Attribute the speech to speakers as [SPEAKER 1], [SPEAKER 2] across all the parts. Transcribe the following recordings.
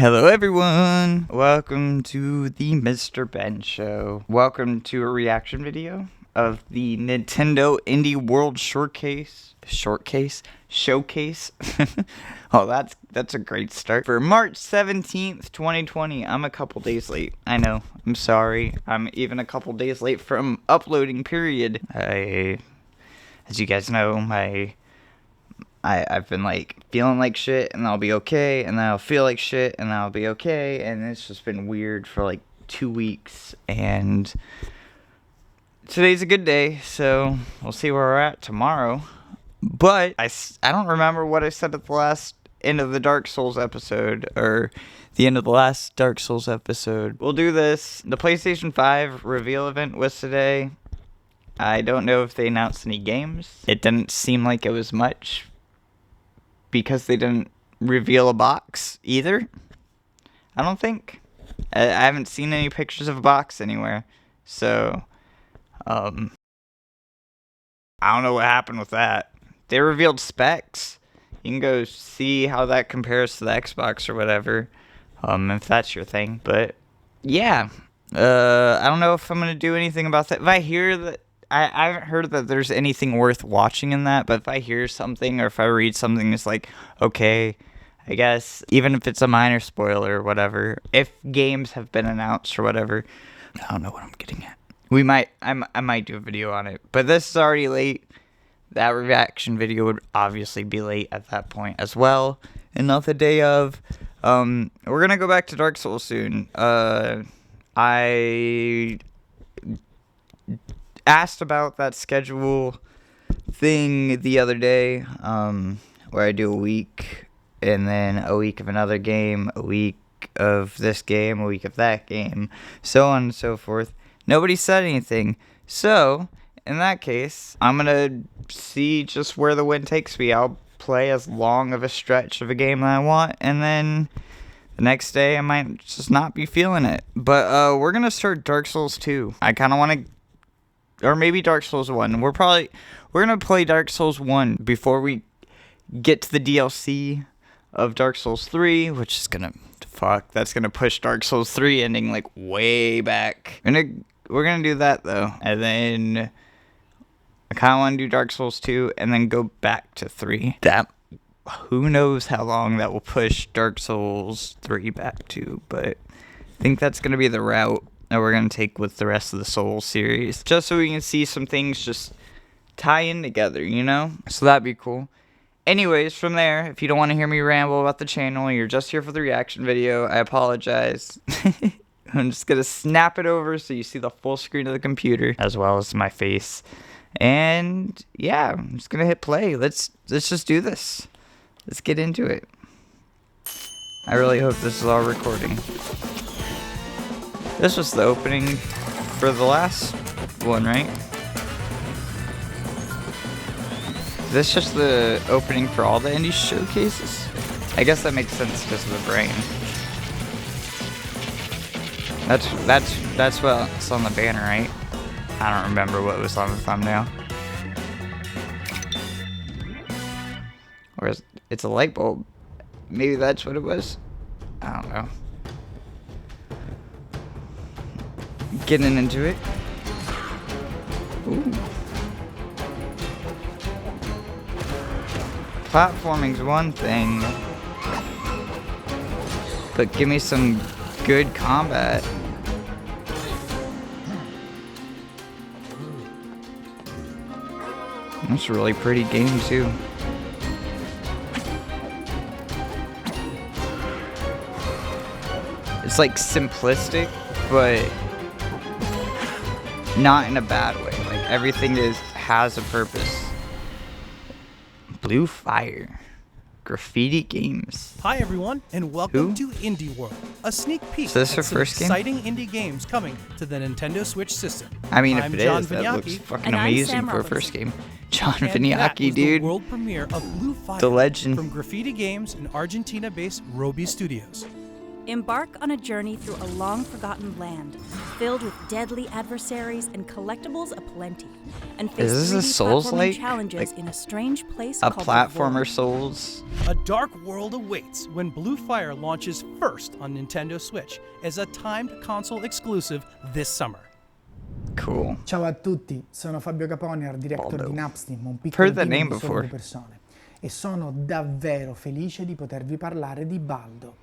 [SPEAKER 1] Hello everyone! Welcome to the Mr. Ben Show. Welcome to a reaction video of the Nintendo Indie World Showcase. Oh, that's a great start. For March 17th, 2020. I'm a couple days late. I know. I'm sorry. I'm even a couple days late from uploading, period. As you guys know, I've been like feeling like shit and I'll be okay, and then I'll feel like shit and I'll be okay, and it's just been weird for like 2 weeks, and today's a good day, so we'll see where we're at tomorrow. But I don't remember what I said at the last end of the Dark Souls episode, or the end of the last Dark Souls episode. We'll do this. The PlayStation 5 reveal event was today. I don't know if they announced any games. It didn't seem like it was much, because they didn't reveal a box either. I don't think. I haven't seen any pictures of a box anywhere. So, I don't know what happened with that. They revealed specs. You can go see how that compares to the Xbox or whatever, if that's your thing. But, yeah. I don't know if I'm going to do anything about that. If I hear that, I haven't heard that there's anything worth watching in that, but if I hear something or if I read something that's like, okay, I guess, even if it's a minor spoiler or whatever, if games have been announced or whatever, I don't know what I'm getting at. I might do a video on it, but this is already late. That reaction video would obviously be late at that point as well, and not the day of. We're gonna go back to Dark Souls soon. I asked about that schedule thing the other day, where I do a week, and then a week of another game, a week of this game, a week of that game, so on and so forth. Nobody said anything, so in that case, I'm gonna see just where the wind takes me. I'll play as long of a stretch of a game that I want, and then the next day I might just not be feeling it. But we're gonna start Dark Souls 2. I kind of want to, or maybe Dark Souls 1. We're gonna play Dark Souls 1 before we get to the DLC of Dark Souls 3, which is gonna, that's gonna push Dark Souls 3 ending like way back. We're gonna do that though, and then I kind of want to do Dark Souls 2 and then go back to 3. Who knows how long that will push Dark Souls 3 back to, but I think that's gonna be the route that we're going to take with the rest of the Souls series, just so we can see some things just tie in together, you know? So that'd be cool. Anyways, from there, if you don't want to hear me ramble about the channel, you're just here for the reaction video, I apologize. I'm just going to snap it over so you see the full screen of the computer, as well as my face. And, yeah, I'm just going to hit play. Let's just do this. Let's get into it. I really hope this is all recording. This was the opening for the last one, right? Is this just the opening for all the indie showcases? I guess that makes sense because of the brain. That's what's on the banner, right? I don't remember what was on the thumbnail. Or it's a light bulb. Maybe that's what it was. I don't know. Getting into it. Ooh. Platforming's one thing, but give me some good combat. That's a really pretty game too. It's like simplistic, but not in a bad way. Like everything has a purpose. Blue Fire. Graffiti Games.
[SPEAKER 2] Hi everyone, and welcome to Indie World, a sneak peek
[SPEAKER 1] at some
[SPEAKER 2] exciting indie games coming to the Nintendo Switch system.
[SPEAKER 1] I mean, if it is, that looks fucking amazing for a first game. John Vignacchi, dude.
[SPEAKER 2] The world premiere of Blue Fire,
[SPEAKER 1] the legend
[SPEAKER 2] from Graffiti Games and Argentina-based Roby Studios.
[SPEAKER 3] Embark on a journey through a long-forgotten land, filled with deadly adversaries and collectibles aplenty, and face
[SPEAKER 1] Is this a
[SPEAKER 3] 3D platforming
[SPEAKER 1] Souls-like?
[SPEAKER 3] challenges in a strange place
[SPEAKER 1] A
[SPEAKER 3] called
[SPEAKER 1] platformer
[SPEAKER 3] the
[SPEAKER 1] Souls?
[SPEAKER 2] A dark world awaits when Blue Fire launches first on Nintendo Switch as a timed console exclusive this summer.
[SPEAKER 1] Cool.
[SPEAKER 4] Ciao a tutti, sono Fabio Caponi, art director
[SPEAKER 1] Baldo.
[SPEAKER 4] di Napsteam, un piccolo
[SPEAKER 1] Heard that
[SPEAKER 4] team
[SPEAKER 1] name
[SPEAKER 4] di solo
[SPEAKER 1] before.
[SPEAKER 4] 2 persone. E sono davvero felice di potervi parlare di Baldo.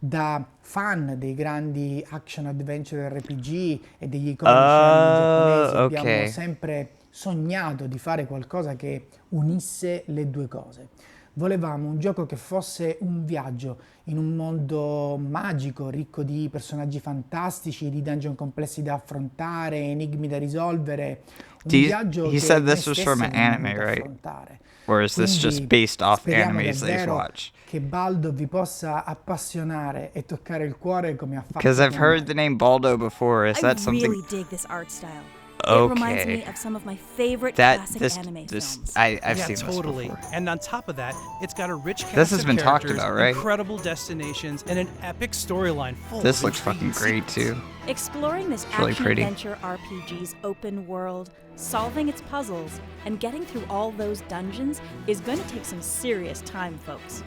[SPEAKER 4] Da fan dei grandi action adventure RPG e degli iconici anime giapponesi abbiamo sempre sognato di fare qualcosa che unisse le due cose. Volevamo un gioco che fosse un viaggio in un mondo magico, ricco di personaggi fantastici, di dungeon complessi da affrontare, enigmi da risolvere. Un viaggio
[SPEAKER 1] he
[SPEAKER 4] che
[SPEAKER 1] said
[SPEAKER 4] noi
[SPEAKER 1] this was
[SPEAKER 4] stessi
[SPEAKER 1] from an
[SPEAKER 4] abbiamo
[SPEAKER 1] anime,
[SPEAKER 4] voluto
[SPEAKER 1] right?
[SPEAKER 4] affrontare.
[SPEAKER 1] Or is this just
[SPEAKER 4] Quindi
[SPEAKER 1] based off
[SPEAKER 4] speriamo
[SPEAKER 1] animes that you
[SPEAKER 4] davvero
[SPEAKER 1] watch?
[SPEAKER 4] che Baldo vi possa appassionare e toccare il cuore come ha fatto
[SPEAKER 1] Because I've
[SPEAKER 4] con
[SPEAKER 1] heard
[SPEAKER 4] me.
[SPEAKER 1] the name Baldo before. Is
[SPEAKER 3] I
[SPEAKER 1] that something?
[SPEAKER 3] really dig this art style. It reminds me
[SPEAKER 1] Okay.
[SPEAKER 3] of some of my favorite
[SPEAKER 1] That
[SPEAKER 3] classic anime films.
[SPEAKER 1] I've
[SPEAKER 2] Yeah,
[SPEAKER 1] seen
[SPEAKER 2] totally.
[SPEAKER 1] this before.
[SPEAKER 2] And on top of that, it's got a rich cast
[SPEAKER 1] This has
[SPEAKER 2] of
[SPEAKER 1] been talked
[SPEAKER 2] characters,
[SPEAKER 1] about, right?
[SPEAKER 2] incredible destinations, and an epic storyline full
[SPEAKER 1] This
[SPEAKER 2] of
[SPEAKER 1] looks fucking
[SPEAKER 2] intriguing
[SPEAKER 1] great
[SPEAKER 2] secrets.
[SPEAKER 1] too.
[SPEAKER 3] Exploring this
[SPEAKER 1] really pretty.
[SPEAKER 3] action-adventure RPG's open world, solving its puzzles, and getting through all those dungeons is going to take some serious time, folks.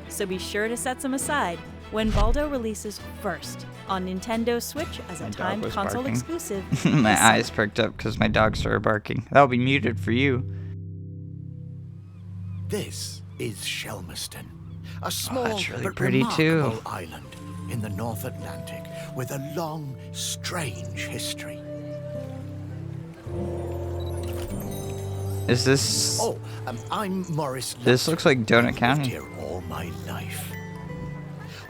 [SPEAKER 3] So be sure to set some aside when Baldo releases first on Nintendo Switch as a
[SPEAKER 1] My dog
[SPEAKER 3] timed
[SPEAKER 1] was
[SPEAKER 3] console
[SPEAKER 1] barking.
[SPEAKER 3] exclusive.
[SPEAKER 1] My
[SPEAKER 3] this
[SPEAKER 1] eyes
[SPEAKER 3] summer.
[SPEAKER 1] perked up because my dog started barking. That'll be muted for you.
[SPEAKER 5] This is Shelmerston, a small
[SPEAKER 1] that's really
[SPEAKER 5] but
[SPEAKER 1] pretty, too.
[SPEAKER 5] remarkable island in the North Atlantic with a long, strange history.
[SPEAKER 1] Is this?
[SPEAKER 5] Oh, I'm Morris.
[SPEAKER 1] This looks like Donut
[SPEAKER 5] I've
[SPEAKER 1] County.
[SPEAKER 5] lived here all my life.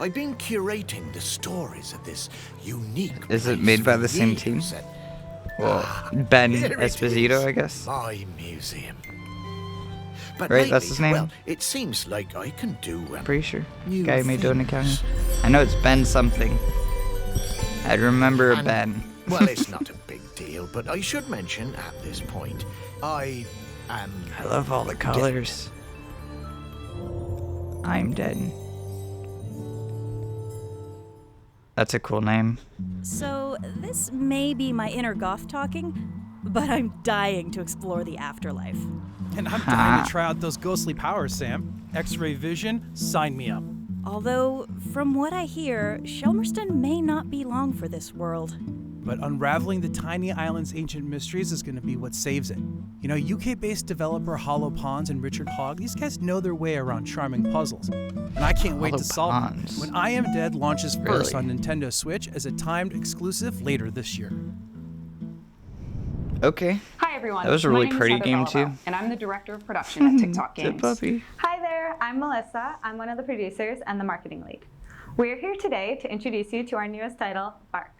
[SPEAKER 5] I've been curating the stories of this unique.
[SPEAKER 1] Is it
[SPEAKER 5] place
[SPEAKER 1] made by
[SPEAKER 5] for
[SPEAKER 1] the same team?
[SPEAKER 5] years, and
[SPEAKER 1] Well, Ben
[SPEAKER 5] here it
[SPEAKER 1] Esposito,
[SPEAKER 5] is,
[SPEAKER 1] I guess.
[SPEAKER 5] My museum. But
[SPEAKER 1] Right,
[SPEAKER 5] lately,
[SPEAKER 1] that's his name?
[SPEAKER 5] Well, it seems like I can do.
[SPEAKER 1] Pretty sure.
[SPEAKER 5] New
[SPEAKER 1] Guy who made Donut County.
[SPEAKER 5] things.
[SPEAKER 1] I know it's Ben something. I'd remember a
[SPEAKER 5] And-
[SPEAKER 1] Ben.
[SPEAKER 5] Well, it's not a big deal, but I should mention at this point, I am.
[SPEAKER 1] I love all the colors. I'm dead. That's a cool name.
[SPEAKER 3] So, this may be my inner goth talking, but I'm dying to explore the afterlife.
[SPEAKER 2] And I'm dying to try out those ghostly powers, Sam. X-ray vision, sign me up.
[SPEAKER 3] Although, from what I hear, Shelmerston may not be long for this world.
[SPEAKER 2] But unraveling the tiny island's ancient mysteries is going to be what saves it. You know, UK-based developer Hollow Ponds and Richard Hogg, these guys know their way around charming puzzles. And I can't wait
[SPEAKER 1] Hollow
[SPEAKER 2] to solve them
[SPEAKER 1] Ponds.
[SPEAKER 2] when I Am Dead launches first
[SPEAKER 1] Really?
[SPEAKER 2] on Nintendo Switch as a timed exclusive later this year.
[SPEAKER 1] Okay.
[SPEAKER 6] Hi everyone.
[SPEAKER 1] That was a
[SPEAKER 6] My
[SPEAKER 1] really
[SPEAKER 6] name is
[SPEAKER 1] pretty
[SPEAKER 6] Heather
[SPEAKER 1] game,
[SPEAKER 6] Bellavo,
[SPEAKER 1] too.
[SPEAKER 6] and I'm the director of production at TikTok
[SPEAKER 1] It's a
[SPEAKER 6] Games.
[SPEAKER 1] puppy.
[SPEAKER 7] Hi there, I'm Melissa. I'm one of the producers and the marketing lead. We're here today to introduce you to our newest title, Bark.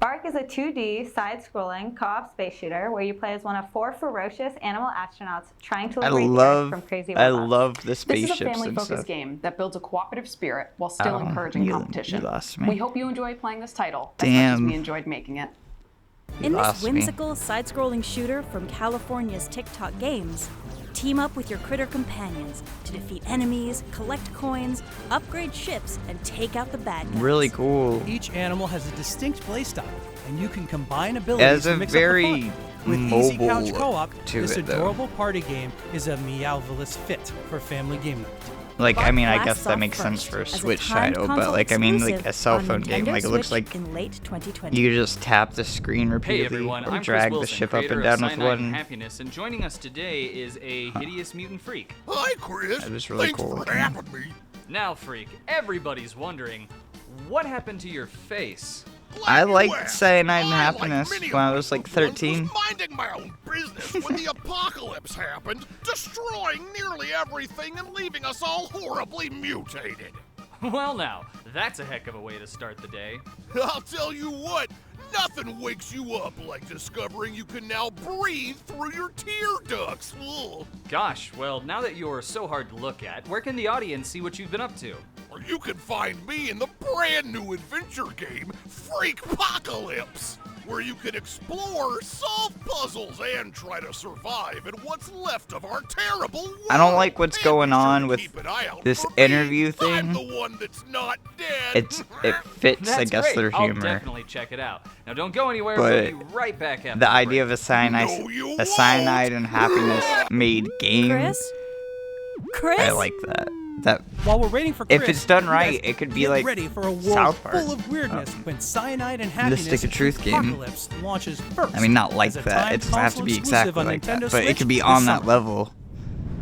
[SPEAKER 7] Bark is a 2D, side-scrolling, co-op space shooter where you play as one of 4 ferocious animal astronauts trying to
[SPEAKER 1] I
[SPEAKER 7] liberate the
[SPEAKER 1] love.
[SPEAKER 7] Earth from crazy
[SPEAKER 1] I
[SPEAKER 7] robots.
[SPEAKER 1] love the
[SPEAKER 6] This
[SPEAKER 1] spaceships
[SPEAKER 6] is a
[SPEAKER 1] and
[SPEAKER 6] family-focused
[SPEAKER 1] stuff.
[SPEAKER 6] game that builds a cooperative spirit while still
[SPEAKER 1] Oh,
[SPEAKER 6] encouraging
[SPEAKER 1] you
[SPEAKER 6] competition.
[SPEAKER 1] lost me.
[SPEAKER 6] We hope you enjoy playing this title as much as
[SPEAKER 1] Damn.
[SPEAKER 6] we enjoyed making it.
[SPEAKER 3] In this
[SPEAKER 1] lost me.
[SPEAKER 3] whimsical side-scrolling shooter from California's TikTok Games, team up with your critter companions to defeat enemies, collect coins, upgrade ships, and take out the bad guys.
[SPEAKER 1] Really cool.
[SPEAKER 2] Each animal has a distinct playstyle, and you can combine abilities
[SPEAKER 1] Has
[SPEAKER 2] to
[SPEAKER 1] a
[SPEAKER 2] mix
[SPEAKER 1] very
[SPEAKER 2] up the fun. With easy
[SPEAKER 1] mobile
[SPEAKER 2] couch
[SPEAKER 1] look
[SPEAKER 2] co-op,
[SPEAKER 1] to
[SPEAKER 2] this
[SPEAKER 1] it, though.
[SPEAKER 2] adorable party game is a Meowvelous fit for family game night.
[SPEAKER 1] Like, I
[SPEAKER 3] Bark
[SPEAKER 1] mean, I
[SPEAKER 3] blasts
[SPEAKER 1] guess that
[SPEAKER 3] off
[SPEAKER 1] makes sense
[SPEAKER 3] first
[SPEAKER 1] for a
[SPEAKER 3] as
[SPEAKER 1] Switch
[SPEAKER 3] timed
[SPEAKER 1] title, but
[SPEAKER 3] console
[SPEAKER 1] like, I mean, like
[SPEAKER 3] exclusive
[SPEAKER 1] a cell
[SPEAKER 3] on
[SPEAKER 1] phone game.
[SPEAKER 3] Nintendo
[SPEAKER 1] Like, it looks
[SPEAKER 3] Switch
[SPEAKER 1] like
[SPEAKER 3] in late 2020.
[SPEAKER 1] you just tap the screen repeatedly
[SPEAKER 8] Hey everyone,
[SPEAKER 1] or
[SPEAKER 8] I'm Chris
[SPEAKER 1] drag
[SPEAKER 8] Wilson,
[SPEAKER 1] the ship up
[SPEAKER 8] creator
[SPEAKER 1] and
[SPEAKER 8] of
[SPEAKER 1] down with
[SPEAKER 8] Cyanide and
[SPEAKER 1] one.
[SPEAKER 8] Happiness, and joining us today is a hideous mutant freak.
[SPEAKER 5] Hi, Chris.
[SPEAKER 1] That was really
[SPEAKER 5] Thanks
[SPEAKER 1] cool
[SPEAKER 5] for
[SPEAKER 1] looking.
[SPEAKER 5] having me.
[SPEAKER 8] Now, freak, everybody's wondering, what happened to your face?
[SPEAKER 1] I
[SPEAKER 5] Glad you
[SPEAKER 1] liked
[SPEAKER 5] asked.
[SPEAKER 1] Cyanide and
[SPEAKER 5] I, like
[SPEAKER 1] Happiness
[SPEAKER 5] many
[SPEAKER 1] when I
[SPEAKER 5] of
[SPEAKER 1] was
[SPEAKER 5] my
[SPEAKER 1] like
[SPEAKER 5] loved ones,
[SPEAKER 1] 13.
[SPEAKER 5] was minding my own business when the apocalypse happened, destroying nearly everything and leaving us all horribly mutated.
[SPEAKER 8] Well now, that's a heck of a way to start the day.
[SPEAKER 5] I'll tell you what, nothing wakes you up like discovering you can now breathe through your tear ducts. Ugh.
[SPEAKER 8] Gosh, well, now that you're so hard to look at, where can the audience see what you've been up to?
[SPEAKER 5] Or you can find me in the brand new adventure game, Freakpocalypse. where you can explore, solve puzzles, and try to survive in what's left of our terrible world.
[SPEAKER 1] I don't like what's
[SPEAKER 5] And
[SPEAKER 1] going
[SPEAKER 5] be sure
[SPEAKER 1] on
[SPEAKER 5] to
[SPEAKER 1] with
[SPEAKER 5] keep an eye out
[SPEAKER 1] this
[SPEAKER 5] for me.
[SPEAKER 1] interview
[SPEAKER 5] I'm
[SPEAKER 1] thing.
[SPEAKER 5] the one that's not dead.
[SPEAKER 1] It fits,
[SPEAKER 8] That's
[SPEAKER 1] I guess,
[SPEAKER 8] great.
[SPEAKER 1] their
[SPEAKER 8] I'll
[SPEAKER 1] humor.
[SPEAKER 8] definitely check it out. Now don't go anywhere.
[SPEAKER 1] But
[SPEAKER 8] We'll be right back after
[SPEAKER 1] The idea of a
[SPEAKER 5] No, you
[SPEAKER 1] cyanide and happiness made game.
[SPEAKER 3] Chris?
[SPEAKER 1] I like that. That
[SPEAKER 2] While we're waiting for Chris,
[SPEAKER 1] if it's done
[SPEAKER 2] you
[SPEAKER 1] right,
[SPEAKER 2] guys
[SPEAKER 1] it could be
[SPEAKER 2] get
[SPEAKER 1] like
[SPEAKER 2] ready for a world
[SPEAKER 1] South Park.
[SPEAKER 2] full of weirdness when Cyanide and Happiness
[SPEAKER 1] Stick of Truth game.
[SPEAKER 2] Freakpocalypse launches first.
[SPEAKER 1] I mean, not like
[SPEAKER 2] as a
[SPEAKER 1] that.
[SPEAKER 2] timed
[SPEAKER 1] It doesn't have to
[SPEAKER 2] console
[SPEAKER 1] be
[SPEAKER 2] exclusive
[SPEAKER 1] exactly
[SPEAKER 2] on
[SPEAKER 1] like that,
[SPEAKER 2] Nintendo
[SPEAKER 1] but it
[SPEAKER 2] Switch
[SPEAKER 1] could be
[SPEAKER 2] this
[SPEAKER 1] on that
[SPEAKER 2] summer.
[SPEAKER 1] level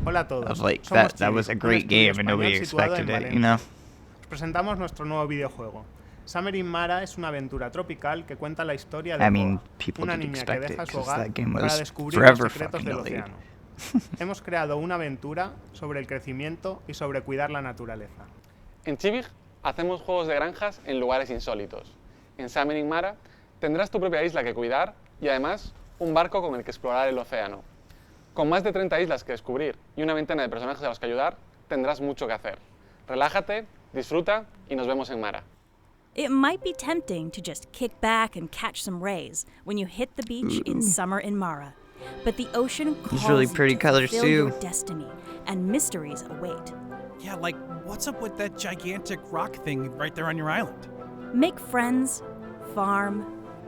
[SPEAKER 9] Hola a todos.
[SPEAKER 1] of like
[SPEAKER 9] Somos
[SPEAKER 1] that was a
[SPEAKER 9] Chile,
[SPEAKER 1] great
[SPEAKER 9] un
[SPEAKER 1] game
[SPEAKER 9] estudio
[SPEAKER 1] and nobody
[SPEAKER 9] español situado
[SPEAKER 1] expected
[SPEAKER 9] en
[SPEAKER 1] it, you know.
[SPEAKER 9] Os presentamos nuestro nuevo videojuego. Summer in Mara es una aventura tropical que cuenta la historia de
[SPEAKER 1] I mean,
[SPEAKER 9] Boa,
[SPEAKER 1] people
[SPEAKER 9] una
[SPEAKER 1] did
[SPEAKER 9] niña que
[SPEAKER 1] expect it
[SPEAKER 9] deja su
[SPEAKER 1] because
[SPEAKER 9] hogar
[SPEAKER 1] that game
[SPEAKER 9] para
[SPEAKER 1] was
[SPEAKER 9] descubrir
[SPEAKER 1] forever
[SPEAKER 9] los secretos
[SPEAKER 1] fucking
[SPEAKER 9] del
[SPEAKER 1] delayed.
[SPEAKER 9] océano. Hemos creado una aventura sobre el crecimiento y sobre cuidar la naturaleza.
[SPEAKER 10] En Chibig hacemos juegos de granjas en lugares insólitos. En Summer in Mara tendrás tu propia isla que cuidar y además un barco con el que explorar el océano. Con más de 30 islas que descubrir y una veintena de personajes a los que ayudar, tendrás mucho que hacer. Relájate, disfruta y nos vemos en Mara.
[SPEAKER 3] It might be tempting to just kick back and catch some rays when you hit the beach in Summer in Mara, but the ocean calls
[SPEAKER 1] really
[SPEAKER 3] you
[SPEAKER 1] pretty
[SPEAKER 3] to
[SPEAKER 1] colors,
[SPEAKER 3] fulfill
[SPEAKER 1] too.
[SPEAKER 3] your destiny, and mysteries await.
[SPEAKER 2] Yeah, like what's up with that gigantic rock thing right there on your island?
[SPEAKER 3] Make friends, farm,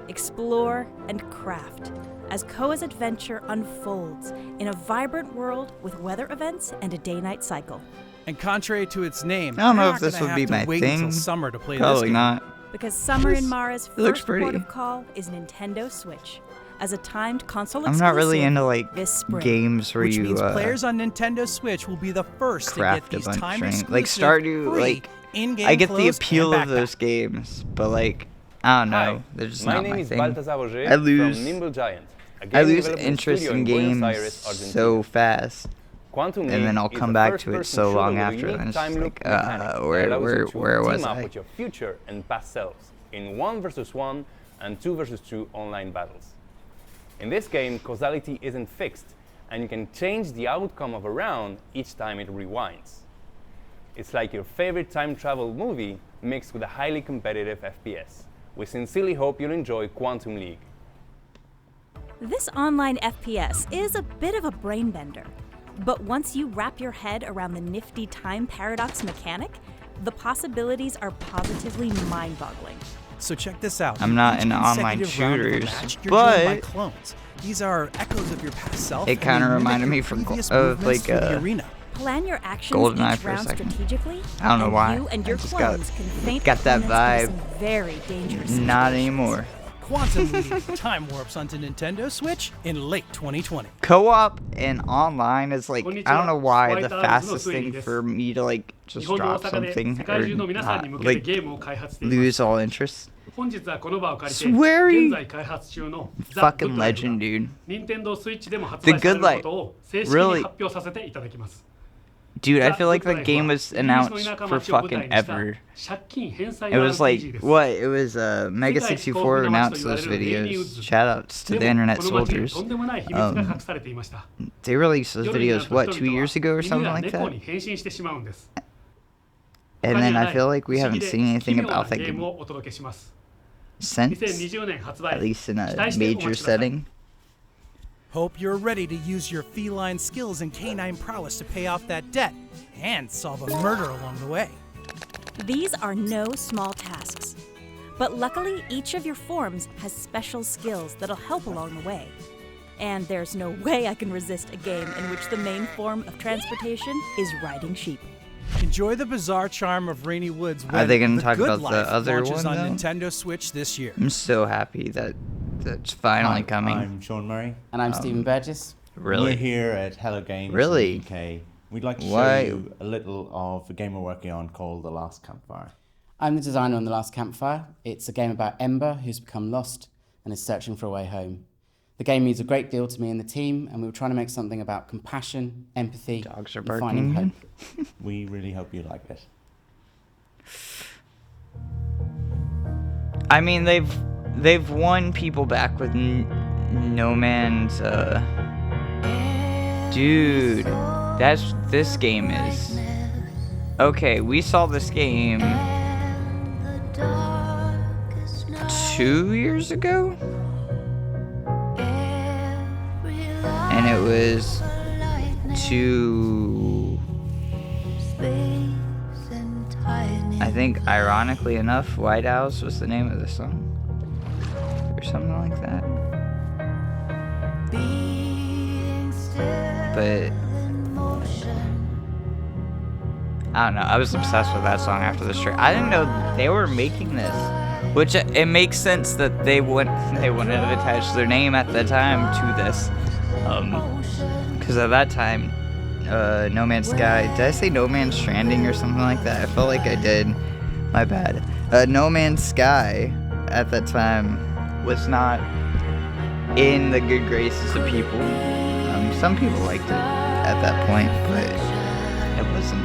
[SPEAKER 3] explore, and craft as Koa's adventure unfolds in a vibrant world with weather events and a day-night cycle.
[SPEAKER 2] And contrary to its name,
[SPEAKER 1] I don't know
[SPEAKER 2] you're
[SPEAKER 1] if
[SPEAKER 2] not
[SPEAKER 1] this
[SPEAKER 2] gonna
[SPEAKER 1] would be
[SPEAKER 2] have to
[SPEAKER 1] my
[SPEAKER 2] wait
[SPEAKER 1] thing.
[SPEAKER 2] until summer to play this
[SPEAKER 1] Probably
[SPEAKER 2] game.
[SPEAKER 1] not.
[SPEAKER 3] Because Summer in Mara's
[SPEAKER 1] looks
[SPEAKER 3] first port
[SPEAKER 1] pretty.
[SPEAKER 3] of call is Nintendo Switch, as a timed console
[SPEAKER 1] I'm not really
[SPEAKER 3] exclusive
[SPEAKER 1] into like
[SPEAKER 3] this spring.
[SPEAKER 1] games where
[SPEAKER 2] Which
[SPEAKER 1] you
[SPEAKER 2] means players on Nintendo Switch will be the first to get
[SPEAKER 1] craft a
[SPEAKER 2] these
[SPEAKER 1] bunch of
[SPEAKER 2] timed
[SPEAKER 1] things.
[SPEAKER 2] exclusive
[SPEAKER 1] Like Stardew,
[SPEAKER 2] free
[SPEAKER 1] like
[SPEAKER 2] in-game
[SPEAKER 1] I get the
[SPEAKER 2] clothes
[SPEAKER 1] appeal
[SPEAKER 2] and
[SPEAKER 1] of those
[SPEAKER 2] backpack.
[SPEAKER 1] games, but like I don't know,
[SPEAKER 11] Hi,
[SPEAKER 1] they're just
[SPEAKER 11] my
[SPEAKER 1] not
[SPEAKER 11] name
[SPEAKER 1] my
[SPEAKER 11] is
[SPEAKER 1] thing.
[SPEAKER 11] Balthazar Roger
[SPEAKER 1] I lose,
[SPEAKER 11] from Nimble Giant, a
[SPEAKER 1] I
[SPEAKER 11] game
[SPEAKER 1] lose
[SPEAKER 11] development
[SPEAKER 1] interest
[SPEAKER 11] studio
[SPEAKER 1] in
[SPEAKER 11] Buenos
[SPEAKER 1] games
[SPEAKER 11] Aires, Argentina.
[SPEAKER 1] so fast,
[SPEAKER 11] Quantum
[SPEAKER 1] and then
[SPEAKER 11] League
[SPEAKER 1] I'll
[SPEAKER 11] is
[SPEAKER 1] come
[SPEAKER 11] a
[SPEAKER 1] back to it
[SPEAKER 11] first-person
[SPEAKER 1] so
[SPEAKER 11] shooter
[SPEAKER 1] long
[SPEAKER 11] with a
[SPEAKER 1] after,
[SPEAKER 11] unique
[SPEAKER 1] and it's
[SPEAKER 11] time
[SPEAKER 1] just
[SPEAKER 11] loop
[SPEAKER 1] like,
[SPEAKER 11] mechanic that
[SPEAKER 1] where
[SPEAKER 11] allows you to
[SPEAKER 1] was
[SPEAKER 11] team up
[SPEAKER 1] I?
[SPEAKER 11] with your future and past selves in 1 versus 1 and 2 versus 2 online battles. In this game, causality isn't fixed, and you can change the outcome of a round each time it rewinds. It's like your favorite time travel movie mixed with a highly competitive FPS. We sincerely hope you'll enjoy Quantum League.
[SPEAKER 3] This online FPS is a bit of a brain bender, but once you wrap your head around the nifty time paradox mechanic, the possibilities are positively mind-boggling.
[SPEAKER 2] So check this out.
[SPEAKER 1] I'm not
[SPEAKER 2] Each
[SPEAKER 1] into online
[SPEAKER 2] consecutive round of a
[SPEAKER 1] shooters,
[SPEAKER 2] match, you're joined by
[SPEAKER 1] but
[SPEAKER 2] clones. These are echoes of your past self.
[SPEAKER 1] it
[SPEAKER 2] and
[SPEAKER 1] kinda
[SPEAKER 2] they mimic
[SPEAKER 1] reminded
[SPEAKER 2] your
[SPEAKER 1] me from
[SPEAKER 2] previous
[SPEAKER 1] of,
[SPEAKER 2] movements
[SPEAKER 1] like,
[SPEAKER 2] through the arena.
[SPEAKER 3] Plan your actions
[SPEAKER 1] GoldenEye
[SPEAKER 3] each
[SPEAKER 1] for a
[SPEAKER 3] round
[SPEAKER 1] second.
[SPEAKER 3] strategically,
[SPEAKER 1] I don't know
[SPEAKER 3] and
[SPEAKER 1] why.
[SPEAKER 3] you and
[SPEAKER 1] I
[SPEAKER 3] your
[SPEAKER 1] just
[SPEAKER 3] clones can feint
[SPEAKER 1] got that
[SPEAKER 3] opponents into
[SPEAKER 1] vibe.
[SPEAKER 3] some very dangerous
[SPEAKER 1] Not
[SPEAKER 3] situations.
[SPEAKER 1] anymore.
[SPEAKER 2] Quantum League Time Warps onto Nintendo Switch in late 2020.
[SPEAKER 1] Co-op and online is like, I don't know why, the fastest thing for me to like just drop something or not, like lose all interest. SWERY! Fucking legend, dude. The Good Life. Really? Dude, I feel like the game was announced for fucking ever. It was like, what? It was Mega 64 announced those videos. Shoutouts to the internet soldiers. They released those videos, what, 2 years ago or something like that? And then I feel like we haven't seen anything about that game since, at least in a major setting.
[SPEAKER 2] Hope you're ready to use your feline skills and canine prowess to pay off that debt and solve a murder along the way.
[SPEAKER 3] These are no small tasks, but luckily each of your forms has special skills that'll help along the way. And there's no way I can resist a game in which the main form of transportation is riding sheep.
[SPEAKER 2] Enjoy the bizarre charm of Rainy Woods when
[SPEAKER 1] Are they gonna
[SPEAKER 2] The
[SPEAKER 1] talk
[SPEAKER 2] Good
[SPEAKER 1] about the
[SPEAKER 2] Life
[SPEAKER 1] other
[SPEAKER 2] launches
[SPEAKER 1] one,
[SPEAKER 2] on
[SPEAKER 1] though?
[SPEAKER 2] Nintendo Switch this year.
[SPEAKER 1] I'm so happy that that's finally
[SPEAKER 12] Hi,
[SPEAKER 1] coming.
[SPEAKER 12] I'm Sean Murray.
[SPEAKER 13] And I'm Stephen Burgess.
[SPEAKER 1] Really?
[SPEAKER 12] We're here at Hello Games
[SPEAKER 1] Really?
[SPEAKER 12] in the UK. We'd like to show
[SPEAKER 1] Why?
[SPEAKER 12] you a little of a game we're working on called The Last Campfire.
[SPEAKER 13] I'm the designer on The Last Campfire. It's a game about Ember, who's become lost and is searching for a way home. The game means a great deal to me and the team, and we were trying to make something about compassion, empathy,
[SPEAKER 1] Dogs are
[SPEAKER 13] and finding hope.
[SPEAKER 1] barking.
[SPEAKER 12] We really hope you like it.
[SPEAKER 1] I mean, they've won people back with No Man's. Dude, this game is. Okay, we saw this game 2 years ago, and it was to, I think, ironically enough, White House was the name of the song, or something like that. But I don't know. I was obsessed with that song after this trailer. I didn't know they were making this, which it makes sense that they wouldn't have attached their name at the time to this, because at that time, No Man's Sky. Did I say No Man's Stranding or something like that? I felt like I did. My bad. No Man's Sky at that time was not in the good graces of people. Some people liked it at that point, but it wasn't.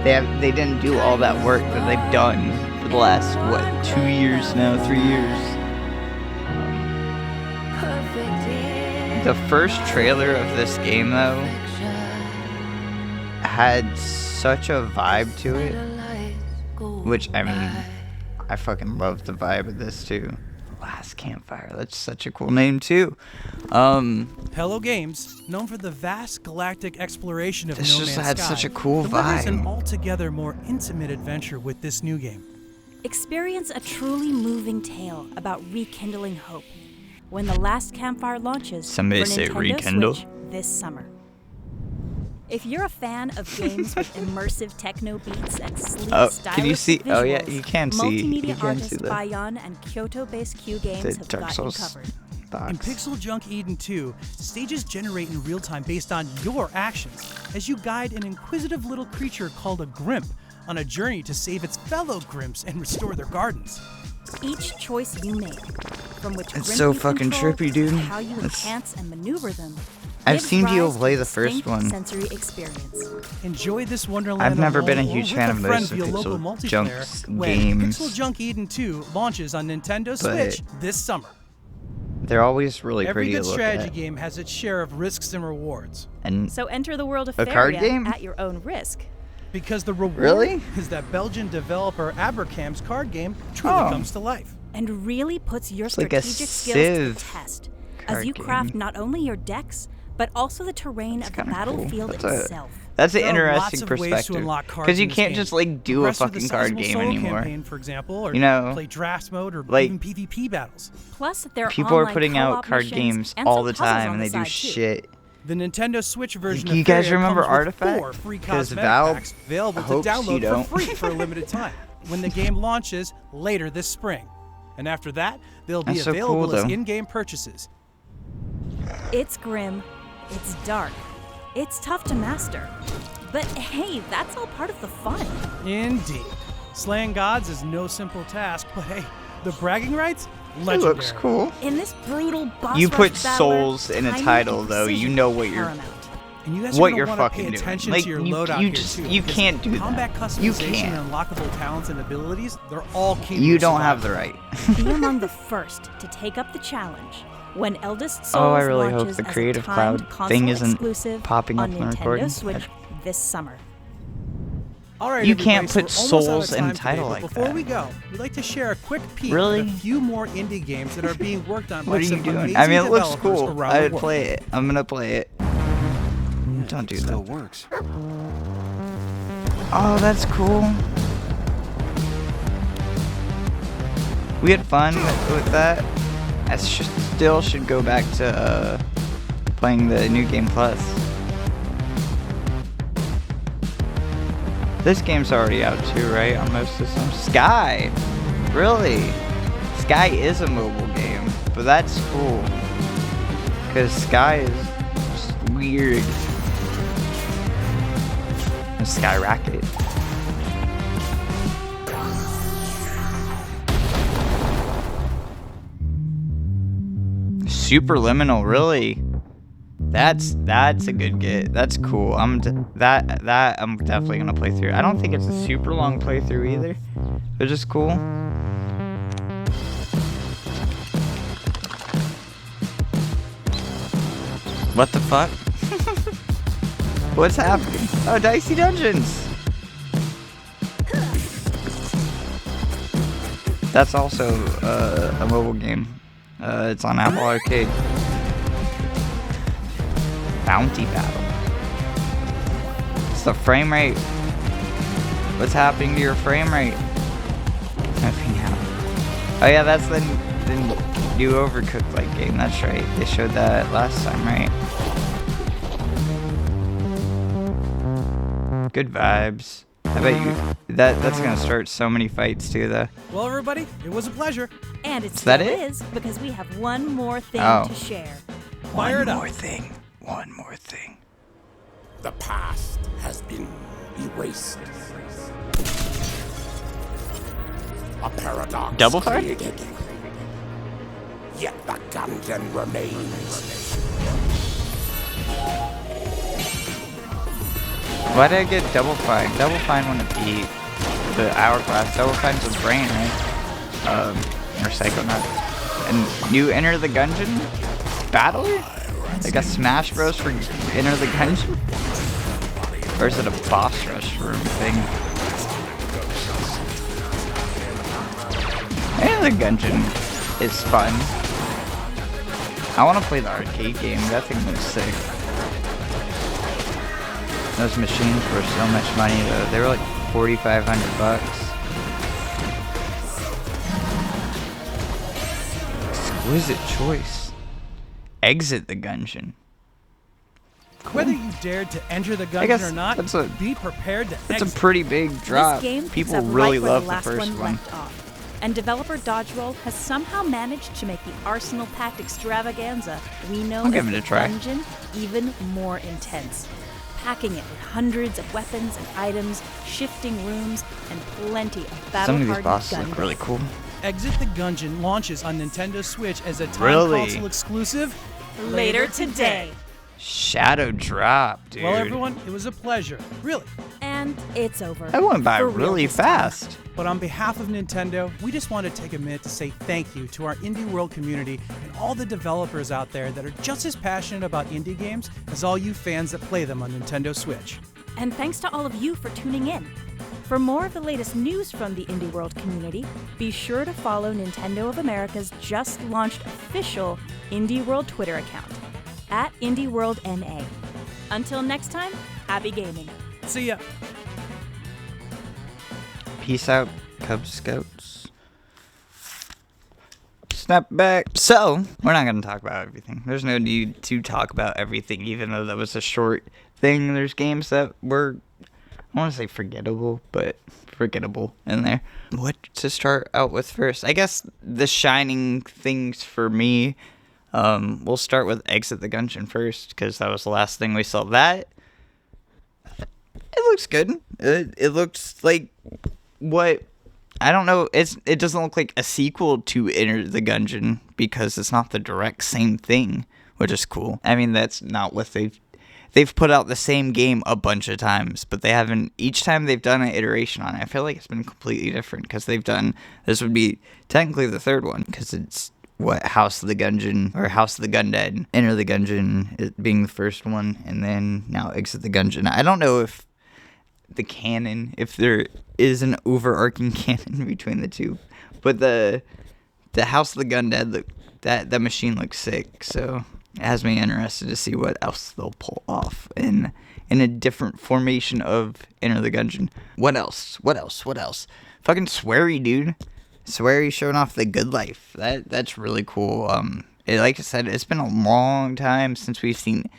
[SPEAKER 1] They didn't do all that work that they've done for the last, 2 years now, 3 years. The first trailer of this game, though, had such a vibe to it, which, I mean, I fucking love the vibe of this, too. Last Campfire, that's such a cool name, too.
[SPEAKER 2] Hello Games, known for the vast galactic exploration of
[SPEAKER 1] This
[SPEAKER 2] No
[SPEAKER 1] just
[SPEAKER 2] Man's
[SPEAKER 1] had
[SPEAKER 2] Sky,
[SPEAKER 1] such a cool
[SPEAKER 2] delivers
[SPEAKER 1] vibe.
[SPEAKER 2] an altogether more intimate adventure with this new game.
[SPEAKER 3] Experience a truly moving tale about rekindling hope when The Last Campfire launches
[SPEAKER 1] Somebody
[SPEAKER 3] for
[SPEAKER 1] say
[SPEAKER 3] Nintendo
[SPEAKER 1] rekindle?
[SPEAKER 3] Switch this summer. If you're a fan of games with immersive techno beats and sleek,
[SPEAKER 1] Oh,
[SPEAKER 3] stylish
[SPEAKER 1] can you see?
[SPEAKER 3] visuals,
[SPEAKER 1] Oh yeah, you can see.
[SPEAKER 3] multimedia
[SPEAKER 1] You can
[SPEAKER 3] artists
[SPEAKER 1] see that.
[SPEAKER 3] Bayon and Kyoto-based Q Games
[SPEAKER 1] The
[SPEAKER 3] have
[SPEAKER 1] Dark
[SPEAKER 3] got you
[SPEAKER 1] Souls
[SPEAKER 3] covered.
[SPEAKER 1] box.
[SPEAKER 2] In Pixel Junk Eden 2, stages generate in real time based on your actions as you guide an inquisitive little creature called a Grimp on a journey to save its fellow Grimps and restore their gardens.
[SPEAKER 3] Each choice you make, from which
[SPEAKER 1] It's
[SPEAKER 3] Grimp
[SPEAKER 1] so
[SPEAKER 3] you
[SPEAKER 1] fucking
[SPEAKER 3] control
[SPEAKER 1] trippy, dude.
[SPEAKER 3] to how you
[SPEAKER 1] It's-
[SPEAKER 3] enhance and maneuver them,
[SPEAKER 1] I've
[SPEAKER 3] gives
[SPEAKER 1] seen people
[SPEAKER 3] rise to
[SPEAKER 1] play
[SPEAKER 3] a
[SPEAKER 1] the first
[SPEAKER 3] distinct
[SPEAKER 1] one.
[SPEAKER 3] sensory experience.
[SPEAKER 2] Enjoy this wonderland.
[SPEAKER 1] I've never been a
[SPEAKER 2] alone or
[SPEAKER 1] huge
[SPEAKER 2] with
[SPEAKER 1] fan
[SPEAKER 2] a
[SPEAKER 1] of
[SPEAKER 2] friend
[SPEAKER 1] most of
[SPEAKER 2] via local
[SPEAKER 1] Pixel Junk
[SPEAKER 2] multiplayer when
[SPEAKER 1] games.
[SPEAKER 2] Pixel Junk Eden 2 launches on Nintendo
[SPEAKER 1] But
[SPEAKER 2] Switch this summer.
[SPEAKER 1] They're always really
[SPEAKER 2] Every
[SPEAKER 1] pretty to
[SPEAKER 2] good
[SPEAKER 1] look
[SPEAKER 2] strategy
[SPEAKER 1] at.
[SPEAKER 2] game has its share of risks and rewards.
[SPEAKER 1] And
[SPEAKER 3] So enter the world of
[SPEAKER 1] a card
[SPEAKER 3] Faria
[SPEAKER 1] game?
[SPEAKER 3] at your own risk.
[SPEAKER 2] Because the reward
[SPEAKER 1] Really?
[SPEAKER 2] is that Belgian developer Abercam's card game truly comes to life.
[SPEAKER 3] And really puts your
[SPEAKER 1] It's like a
[SPEAKER 3] strategic skills to the
[SPEAKER 1] Civ
[SPEAKER 3] test
[SPEAKER 1] card
[SPEAKER 3] as you craft
[SPEAKER 1] game.
[SPEAKER 3] not only your decks, but also the terrain of the
[SPEAKER 1] kinda cool.
[SPEAKER 3] battlefield itself.
[SPEAKER 1] That's an
[SPEAKER 2] There are lots
[SPEAKER 1] interesting
[SPEAKER 2] of ways to
[SPEAKER 1] perspective.
[SPEAKER 2] unlock cards
[SPEAKER 1] Because you
[SPEAKER 2] in this
[SPEAKER 1] can't
[SPEAKER 2] game.
[SPEAKER 1] just like do a
[SPEAKER 2] Progress through the
[SPEAKER 1] fucking card
[SPEAKER 2] sizable
[SPEAKER 1] game
[SPEAKER 2] solo
[SPEAKER 1] anymore.
[SPEAKER 2] campaign, for example, or
[SPEAKER 1] You know,
[SPEAKER 2] play draft mode or
[SPEAKER 1] like,
[SPEAKER 2] even PvP battles.
[SPEAKER 3] Plus, there are
[SPEAKER 1] people are
[SPEAKER 3] online
[SPEAKER 1] putting out
[SPEAKER 3] co-op
[SPEAKER 1] card
[SPEAKER 3] missions
[SPEAKER 1] games
[SPEAKER 3] and
[SPEAKER 1] all
[SPEAKER 3] some
[SPEAKER 1] the
[SPEAKER 3] puzzles
[SPEAKER 1] time,
[SPEAKER 3] on
[SPEAKER 1] and
[SPEAKER 3] the
[SPEAKER 1] they do
[SPEAKER 3] side, too.
[SPEAKER 1] shit.
[SPEAKER 2] The Nintendo Switch version
[SPEAKER 1] You
[SPEAKER 2] of
[SPEAKER 1] guys
[SPEAKER 2] Faria
[SPEAKER 1] remember
[SPEAKER 2] comes with
[SPEAKER 1] Artifact?
[SPEAKER 2] 4 free
[SPEAKER 1] 'Cause
[SPEAKER 2] cosmetic
[SPEAKER 1] Valve
[SPEAKER 2] packs available to
[SPEAKER 1] hopes you
[SPEAKER 2] download
[SPEAKER 1] don't.
[SPEAKER 2] for free for a limited time when the game launches later this spring. And after that, they'll be
[SPEAKER 1] That's so
[SPEAKER 2] available
[SPEAKER 1] cool,
[SPEAKER 2] as
[SPEAKER 1] though.
[SPEAKER 2] in-game purchases.
[SPEAKER 3] It's grim, it's dark, it's tough to master. But hey, that's all part of the fun.
[SPEAKER 2] Indeed. Slaying gods is no simple task, but hey, the bragging rights?
[SPEAKER 1] It
[SPEAKER 2] Legendary.
[SPEAKER 1] looks cool.
[SPEAKER 3] In this brutal boss
[SPEAKER 1] You
[SPEAKER 3] rush
[SPEAKER 1] put
[SPEAKER 3] battler,
[SPEAKER 1] souls in a
[SPEAKER 3] timing
[SPEAKER 1] title,
[SPEAKER 3] and
[SPEAKER 1] though. You
[SPEAKER 3] precision
[SPEAKER 1] know
[SPEAKER 3] are
[SPEAKER 1] what you're
[SPEAKER 3] paramount.
[SPEAKER 2] And you guys are
[SPEAKER 1] what
[SPEAKER 2] gonna
[SPEAKER 1] you're
[SPEAKER 2] wanna
[SPEAKER 1] fucking
[SPEAKER 2] pay
[SPEAKER 1] doing.
[SPEAKER 2] attention
[SPEAKER 1] Like
[SPEAKER 2] to your
[SPEAKER 1] you
[SPEAKER 2] loadout
[SPEAKER 1] you
[SPEAKER 2] here
[SPEAKER 1] just
[SPEAKER 2] too,
[SPEAKER 1] you
[SPEAKER 2] because
[SPEAKER 1] can't do
[SPEAKER 2] combat
[SPEAKER 1] that. You
[SPEAKER 2] customization
[SPEAKER 1] can't.
[SPEAKER 2] and unlockable talents and abilities, they're all key to
[SPEAKER 1] You
[SPEAKER 2] your
[SPEAKER 1] don't have
[SPEAKER 2] survival.
[SPEAKER 1] the right.
[SPEAKER 3] Be among the first to take up the challenge when Eldest Souls
[SPEAKER 1] Oh, I really hope
[SPEAKER 3] launches
[SPEAKER 1] the
[SPEAKER 3] as
[SPEAKER 1] Creative
[SPEAKER 3] a timed
[SPEAKER 1] Cloud thing
[SPEAKER 3] console
[SPEAKER 1] isn't
[SPEAKER 3] exclusive
[SPEAKER 1] popping
[SPEAKER 3] on
[SPEAKER 1] up on
[SPEAKER 3] Nintendo
[SPEAKER 1] recording.
[SPEAKER 3] Switch this summer.
[SPEAKER 2] All right,
[SPEAKER 1] You
[SPEAKER 2] everybody,
[SPEAKER 1] can't
[SPEAKER 2] so
[SPEAKER 1] put
[SPEAKER 2] we're almost out of
[SPEAKER 1] souls in
[SPEAKER 2] time
[SPEAKER 1] a title
[SPEAKER 2] today, but
[SPEAKER 1] like
[SPEAKER 2] before
[SPEAKER 1] that.
[SPEAKER 2] we go, we'd like to share a quick peek
[SPEAKER 1] Really?
[SPEAKER 2] at a few more indie games that are being worked on
[SPEAKER 1] What
[SPEAKER 2] by
[SPEAKER 1] are you
[SPEAKER 2] some
[SPEAKER 1] doing?
[SPEAKER 2] amazing
[SPEAKER 1] I mean, it looks
[SPEAKER 2] developers
[SPEAKER 1] cool.
[SPEAKER 2] around the
[SPEAKER 1] I'd
[SPEAKER 2] world.
[SPEAKER 1] play it. I'm gonna play it. Don't do that.
[SPEAKER 14] Still works.
[SPEAKER 1] Oh, that's cool. We had fun with that. I still should go back to playing the New Game Plus. This game's already out too, right? On most systems. Sky! Really? Sky is a mobile game, but that's cool. Because Sky is just weird. And Skyrocket. Superliminal, really? That's a good get. That's cool. I'm definitely gonna play through. I don't think it's a super long playthrough either. It's just cool. What the fuck? What's happening? Oh, Dicey Dungeons. That's also a mobile game. It's on Apple Arcade. Bounty Battle. It's the frame rate. What's happening to your frame rate? Nothing happened. Oh yeah, that's the new Overcooked like game. That's right. They showed that last time, right? Good vibes. I bet you that's gonna start so many fights too, though.
[SPEAKER 2] Well, everybody, it was a pleasure.
[SPEAKER 3] And it
[SPEAKER 1] Is
[SPEAKER 3] still
[SPEAKER 1] that it?
[SPEAKER 3] is, because we have one more thing
[SPEAKER 1] Oh.
[SPEAKER 3] to share.
[SPEAKER 2] Fire it up.
[SPEAKER 1] One more thing.
[SPEAKER 5] The past has been erased. A paradox
[SPEAKER 1] Double fire?
[SPEAKER 5] created. Yet the Gungeon remains.
[SPEAKER 1] Why did I get Double Fine? Double Fine wouldn't beat the Hourglass. Double Fine's a brain, right? Or Psychonaut. And you enter the Gungeon battler? Like a Smash Bros for enter the Gungeon? Or is it a boss rush room thing? Enter the Gungeon is fun. I want to play the arcade game. That thing looks sick. Those machines were so much money though. They were like $4,500. Exquisite choice. Exit the Gungeon.
[SPEAKER 2] Whether you dared to enter the
[SPEAKER 1] I guess
[SPEAKER 2] Gungeon or not,
[SPEAKER 1] that's a-
[SPEAKER 2] be prepared to
[SPEAKER 1] It's a
[SPEAKER 2] exit.
[SPEAKER 1] pretty big drop.
[SPEAKER 3] This game picks
[SPEAKER 1] People
[SPEAKER 3] up
[SPEAKER 1] really
[SPEAKER 3] right where
[SPEAKER 1] love
[SPEAKER 3] the
[SPEAKER 1] the
[SPEAKER 3] last
[SPEAKER 1] first one.
[SPEAKER 3] left off. And developer Dodgeroll has somehow managed to make the Arsenal Packed extravaganza we know
[SPEAKER 1] I'll
[SPEAKER 3] as
[SPEAKER 1] give it
[SPEAKER 3] the
[SPEAKER 1] a try.
[SPEAKER 3] Gungeon even more intense, packing it with hundreds of weapons and items, shifting rooms, and plenty of
[SPEAKER 1] Some of these
[SPEAKER 3] battle-hardened
[SPEAKER 1] bosses
[SPEAKER 3] gun
[SPEAKER 1] look really
[SPEAKER 3] bits.
[SPEAKER 1] cool.
[SPEAKER 2] Exit the Gungeon launches on Nintendo Switch as a time
[SPEAKER 1] Really?
[SPEAKER 2] console exclusive
[SPEAKER 3] Later today.
[SPEAKER 1] Shadow drop, dude.
[SPEAKER 2] Well, everyone, it was a pleasure. Really.
[SPEAKER 3] And it's over.
[SPEAKER 1] That went by
[SPEAKER 3] For real
[SPEAKER 1] really
[SPEAKER 3] this time.
[SPEAKER 1] fast.
[SPEAKER 2] But on behalf of Nintendo, we just want to take a minute to say thank you to our indie world community and all the developers out there that are just as passionate about indie games as all you fans that play them on Nintendo Switch.
[SPEAKER 3] And thanks to all of you for tuning in. For more of the latest news from the Indie World community, be sure to follow Nintendo of America's just launched official Indie World Twitter account, @IndieWorldNA. Until next time, happy gaming.
[SPEAKER 2] See ya.
[SPEAKER 1] Peace out, Cub Scouts. Snap back. So, we're not going to talk about everything. There's no need to talk about everything, even though that was a short thing. There's games that were, I want to say forgettable, but forgettable in there. What to start out with first? I guess the shining things for me, we'll start with Exit the Gungeon first, because that was the last thing we saw. That, it looks good. It looks like what, I don't know, it doesn't look like a sequel to Enter the Gungeon because it's not the direct same thing, which is cool. I mean, that's not what they've put out the same game a bunch of times, but they haven't, each time they've done an iteration on it, I feel like it's been completely different because they've done, this would be technically the third one because it's House of the Gungeon, or House of the Gundead, Enter the Gungeon it being the first one, and then now Exit the Gungeon. I don't know if the canon, if there is an overarching canon between the two, but the House of the Gundead, that machine looks sick, so it has me interested to see what else they'll pull off in a different formation of Enter the Gungeon. What else? Fucking SWERY, dude. SWERY showing off the good life. That's really cool. Like I said, it's been a long time since we've seen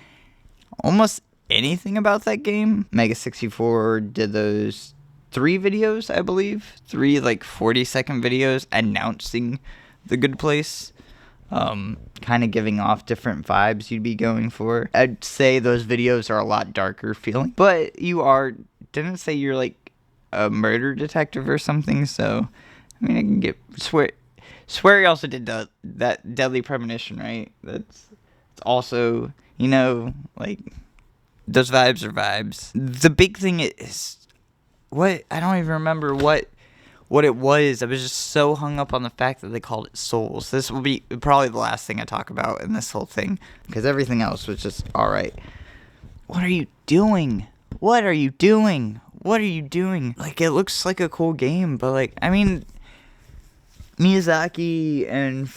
[SPEAKER 1] almost anything about that game. Mega 64 did those 3 videos, I believe. 3 like 40-second videos announcing the good place. Kind of giving off different vibes you'd be going for. I'd say those videos are a lot darker feeling, but didn't say you're like a murder detective or something, so I mean, I can get SWERY also did that Deadly Premonition, right? It's also, like, those vibes are vibes. The big thing is, I don't even remember what it was. I was just so hung up on the fact that they called it Souls. This will be probably the last thing I talk about in this whole thing, because everything else was just alright. What are you doing? Like, it looks like a cool game, but, like, I mean, Miyazaki and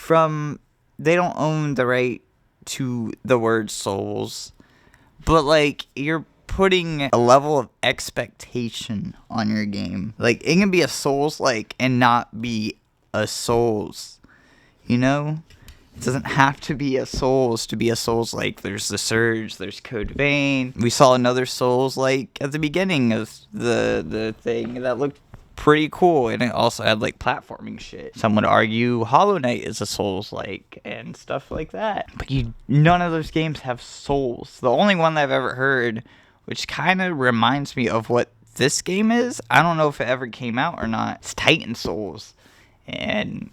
[SPEAKER 1] they don't own the right to the word Souls, but like you're putting a level of expectation on your game. Like it can be a Souls-like and not be a Souls, you know? It doesn't have to be a Souls to be a Souls-like. There's the Surge, there's Code Vein. We saw another Souls-like at the beginning of the thing that looked pretty cool, and it also had like platforming shit. Some would argue Hollow Knight is a Souls-like and stuff like that. But none of those games have souls. The only one that I've ever heard, which kind of reminds me of what this game is, I don't know if it ever came out or not, it's Titan Souls. And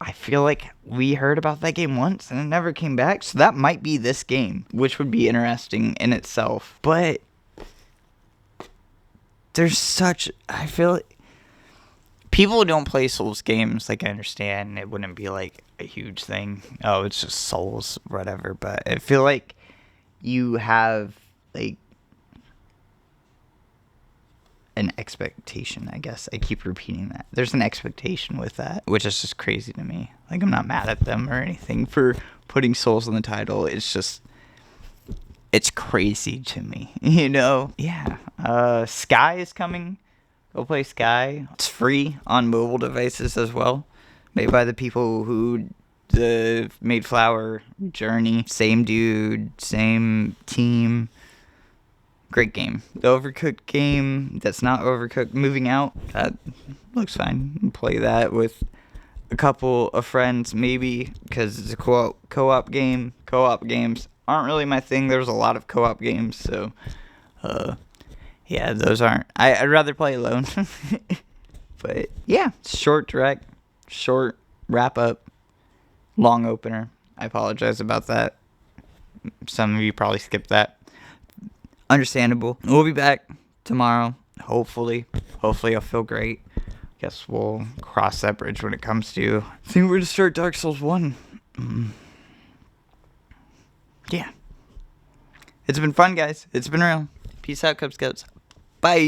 [SPEAKER 1] I feel like we heard about that game once and it never came back, so that might be this game, which would be interesting in itself. But I feel like people who don't play Souls games, like, I understand it wouldn't be like a huge thing. Oh, it's just Souls, whatever. But I feel like you have like an expectation, I guess. I keep repeating that. There's an expectation with that, which is just crazy to me. Like, I'm not mad at them or anything for putting Souls in the title. It's just, it's crazy to me, you know? Yeah. Sky is coming. Go play Sky. It's free on mobile devices as well. Made by the people who made Flower Journey. Same dude, same team. Great game. The Overcooked game that's not Overcooked, Moving Out, that looks fine. Play that with a couple of friends, maybe, because it's a co-op game. Co-op games aren't really my thing. There's a lot of co-op games, so yeah, those aren't. I'd rather play alone. But yeah, short direct, short wrap up, long opener. I apologize about that. Some of you probably skipped that. Understandable. We'll be back tomorrow. Hopefully I'll feel great. Guess we'll cross that bridge when it comes to. I think we're gonna start Dark Souls 1. Yeah. It's been fun, guys. It's been real. Peace out, Cub Scouts. Bye.